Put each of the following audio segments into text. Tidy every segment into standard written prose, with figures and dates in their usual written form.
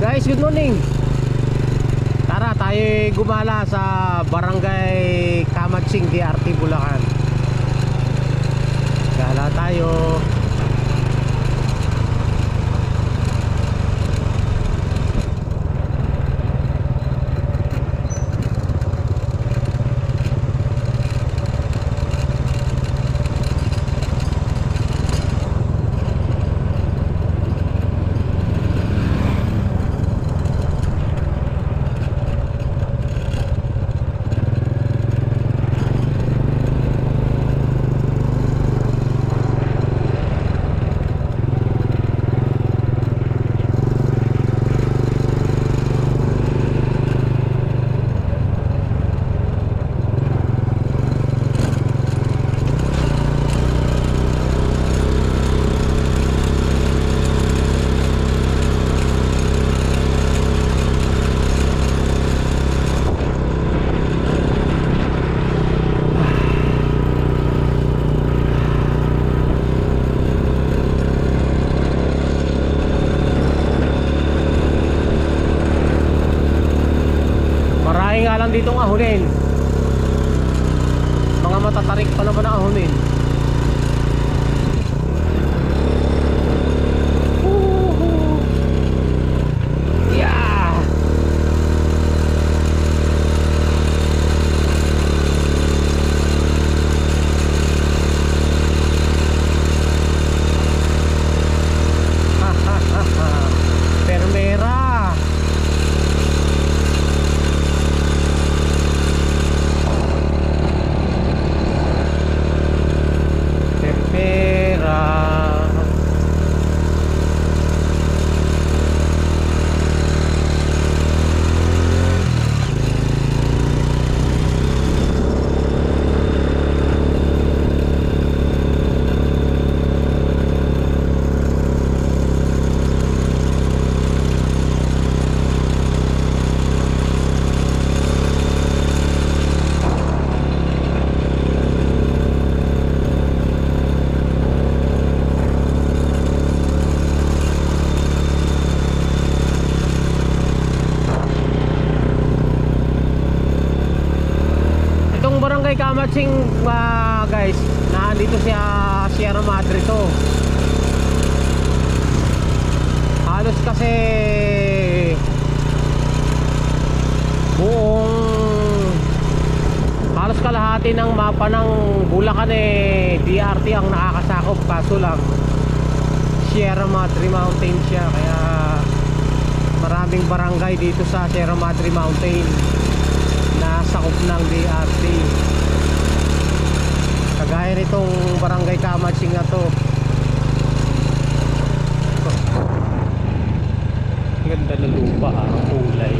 Guys, good morning. Tara, tayo gumala sa Barangay Kamatsing, DRT, Bulacan. Gala tayo. Nga lang ditong ahunin. Mga matatarik pa naman ang ahunin. Yeah! Permera. Kamatsing, guys, nandito siya Sierra Madre to. Halos kasi halos kalahati ng mapa ng Bulacan DRT ang nakakasakop, kaso lang Sierra Madre Mountain siya, kaya maraming barangay dito sa Sierra Madre Mountain na sakop ng DRT. Kagaya nitong Barangay Kamatsing na to. Ganda na lupa, ang kulay.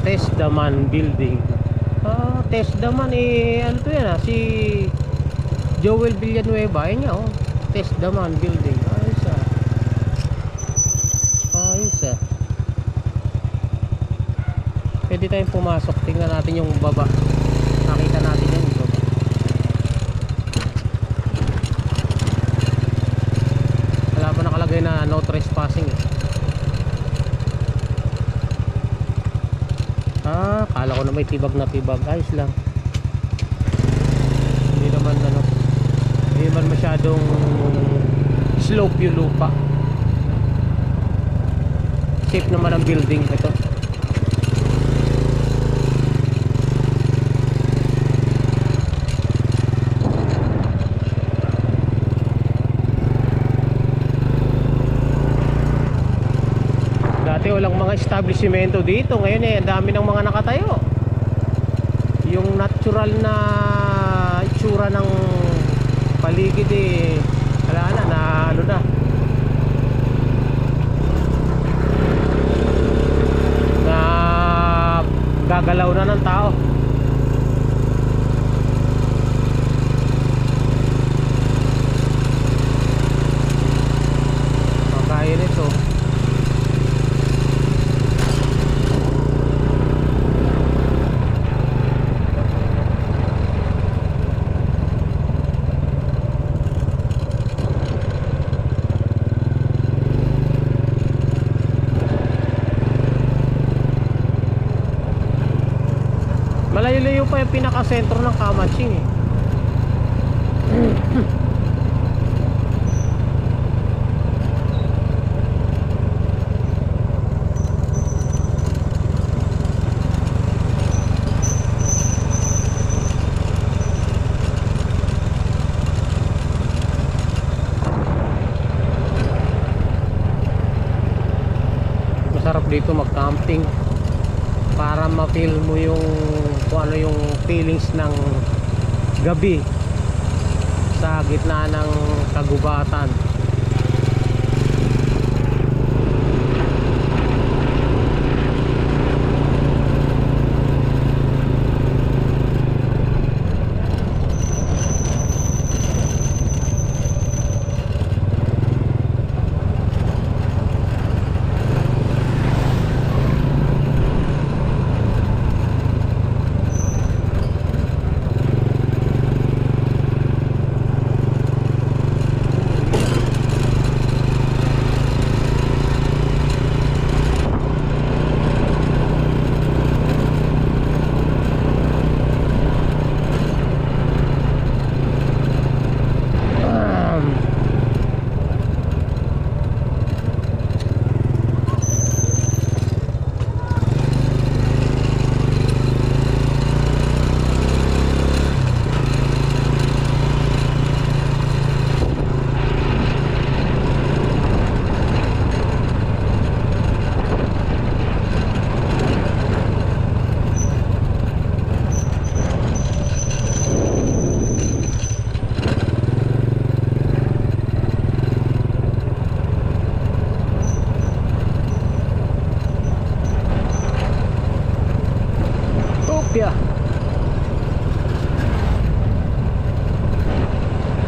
Tesdaman Building. Tesdaman ano to yan si Joel Villanueva, ayun nga Tesdaman Building. Ayos pwede tayong pumasok, tingnan natin yung baba, nakita natin yung baba. Wala pa nakalagay na no trespassing Kala ko na may tibag na tibag. Ayos lang. Hindi naman masyadong slope yung lupa. Safe naman ang building ito. Dati walang mga establishmento dito. Ngayon ang dami ng mga nakatayo. Yung natural na itsura ng paligid wala na ano na. Nagagalaw na ng tao. Kaya nito. Malayo-layo pa yung pinaka-sentro ng Kamatsing eh. Masarap dito mag-camping para ma-feel mo yung kung ano yung feelings ng gabi sa gitna ng kagubatan.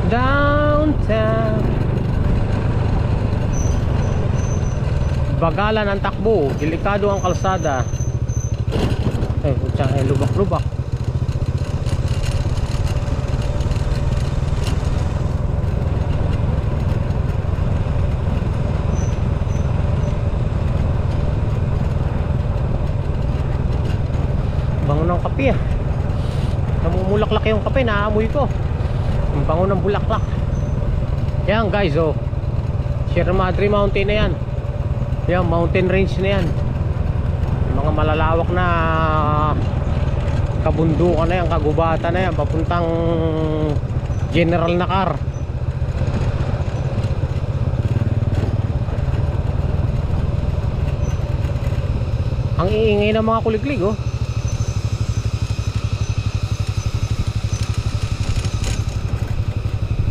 Downtown. Bagalan ang takbo, delikado ang kalsada. Putya, lubak-lubak. Bango ng kape ah. Namumulaklak yung kape, naamoy ko. Ang bango ng bulaklak. Yan guys, oh, Sierra Madre Mountain na yan. Yan, mountain range na yan. Yung mga malalawak na kabundukan na yan, kagubatan na yan, papuntang General Nakar. Ang iingay ng mga kuliglig, oh.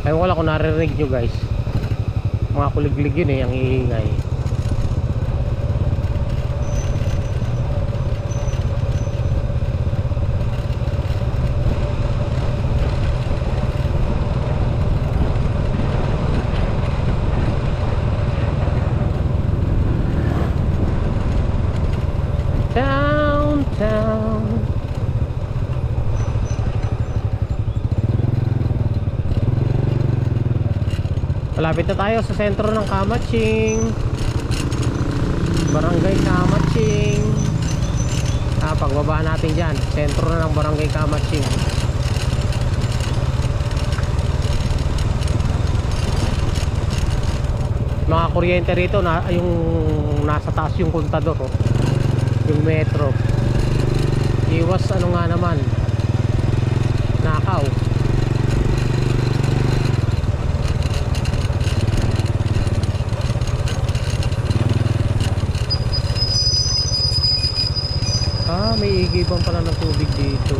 Ay wala ko naririnig nyo guys. Mga kuliglig yun eh, ang iingay. Downtown. Malapit na tayo sa sentro ng Kamatsing, Barangay Kamatsing. Pagbaba natin dyan, sentro na ng Barangay Kamatsing. Mga kuryente rito na, yung nasa taas yung kontador, oh. Yung metro. Iwas ano nga naman, nakaw. May igiban pala ng tubig dito.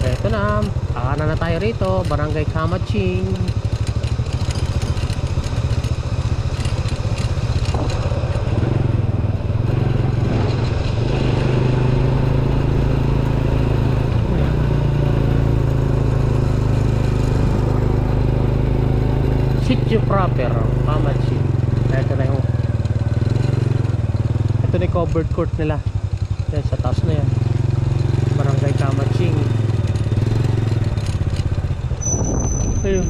Eto na, kanan na tayo rito, Barangay Kamatsing. Sitio proper, Kamaching. Ito na yung covered court nila. Yan, sa taas na yan. Barangay Kamaching. Ayun.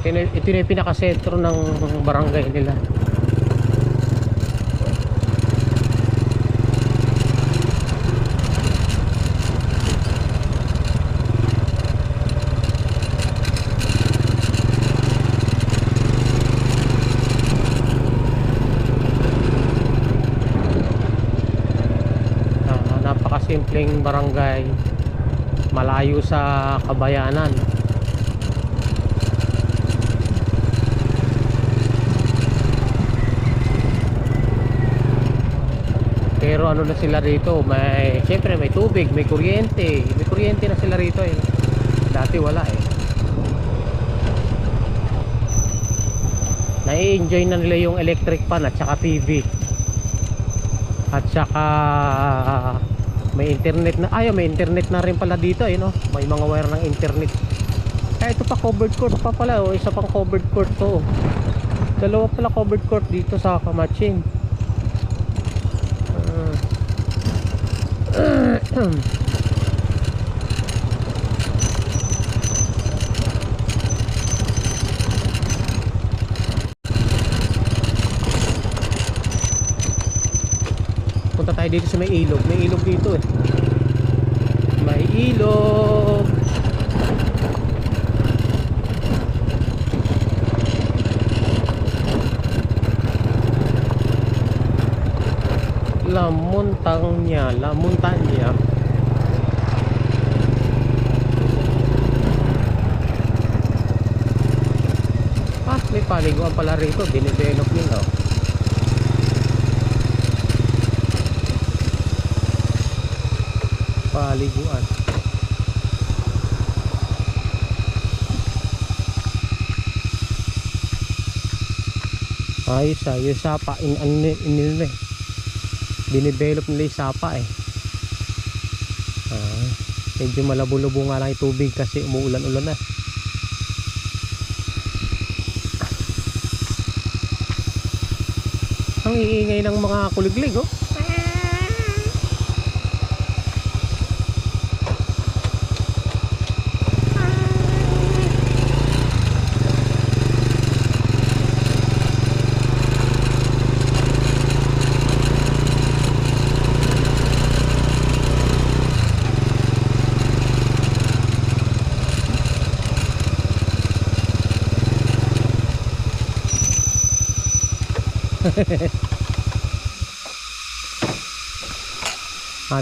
Ito na yung pinakasentro ng barangay nila. Napakasimpleng barangay, malayo sa kabayanan. Pero ano na sila rito, siyempre may tubig, may kuryente na sila rito eh. Dati wala eh. Nai-enjoy na nila yung electric fan at saka TV. At saka may internet na, may internet na rin pala dito eh, no? May mga wire ng internet. Ito pa covered court pa pala, oh. Isa pang covered court to. Dalawa pala covered court dito sa Kamaching. Punta tayo dito sa may ilog. May ilog dito eh. May ilog. La Montaña, La Montaña. May paliguan pala rito, dinidevelop nila. Paliguan. Ayos sapa dinidevelop nila yung sapa eh. Medyo malabo-labo nga lang yung tubig kasi umuulan-ulan na. Ang iingay ng mga kuliglig oh.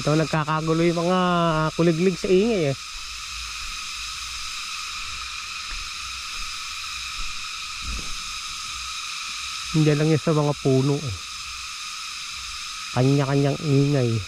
Ito nagkakagulo yung mga kuliglig sa ingay eh. Hindi lang yun sa mga puno eh. Kanya-kanyang ingay.